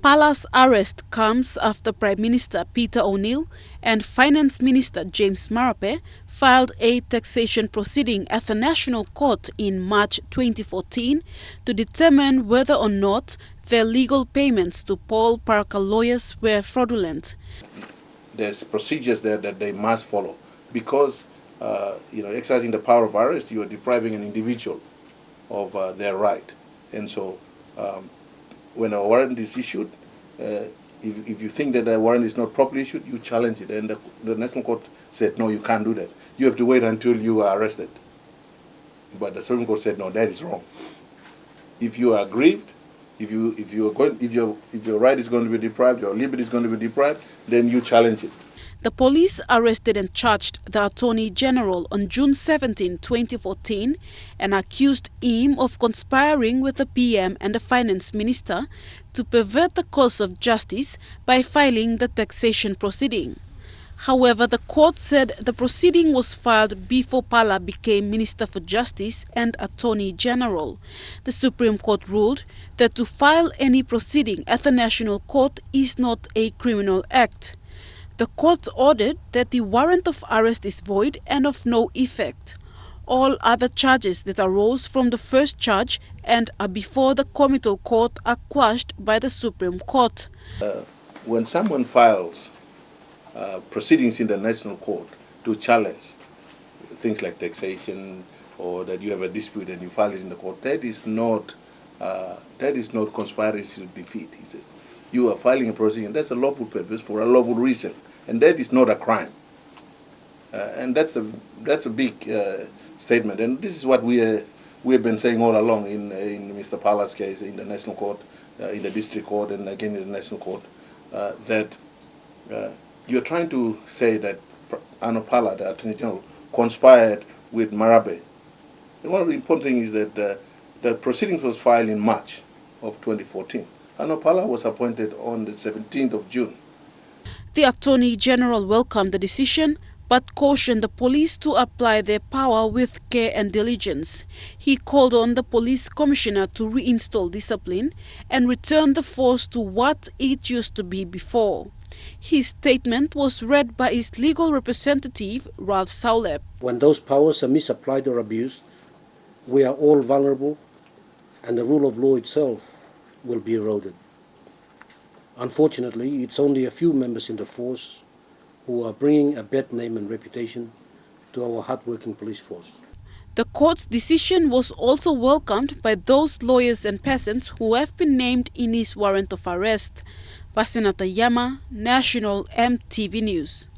Pala's arrest comes after Prime Minister Peter O'Neill and Finance Minister James Marape filed a taxation proceeding at the National Court in March 2014 to determine whether or not their legal payments to Paul Parker lawyers were fraudulent. There's procedures there that they must follow because, exercising the power of arrest, you are depriving an individual of their right. And so when a warrant is issued, if you think that the warrant is not properly issued, you challenge it. And the National Court said, no, you can't do that. You have to wait until you are arrested. But the Supreme Court said, no, that is wrong. If you are aggrieved, if your right is going to be deprived, your liberty is going to be deprived, then you challenge it. The police arrested and charged the Attorney General on June 17, 2014 and accused him of conspiring with the PM and the Finance Minister to pervert the course of justice by filing the taxation proceeding. However, the court said the proceeding was filed before Pala became Minister for Justice and Attorney General. The Supreme Court ruled that to file any proceeding at the National Court is not a criminal act. The court ordered that the warrant of arrest is void and of no effect. All other charges that arose from the first charge and are before the committal court are quashed by the Supreme Court. When someone files proceedings in the National Court to challenge things like taxation or that you have a dispute and you file it in the court, that is not conspiring to defeat, he says. You are filing a proceeding, that's a lawful purpose for a lawful reason, and that is not a crime. And that's a big statement, and this is what we have been saying all along in Mr. Pala's case, in the National Court, in the District Court, and again in the National Court, that you're trying to say that Ano Pala, the Attorney General, conspired with Marape. And one of the important things is that the proceedings was filed in March of 2014. Ano Pala was appointed on the 17th of June. The Attorney General welcomed the decision but cautioned the police to apply their power with care and diligence. He called on the police commissioner to reinstall discipline and return the force to what it used to be before. His statement was read by his legal representative, Ralph Saulep. When those powers are misapplied or abused, we are all vulnerable and the rule of law itself will be eroded. Unfortunately, it's only a few members in the force who are bringing a bad name and reputation to our hard-working police force. The court's decision was also welcomed by those lawyers and peasants who have been named in his warrant of arrest. Pasenata Yama, National EMTV News.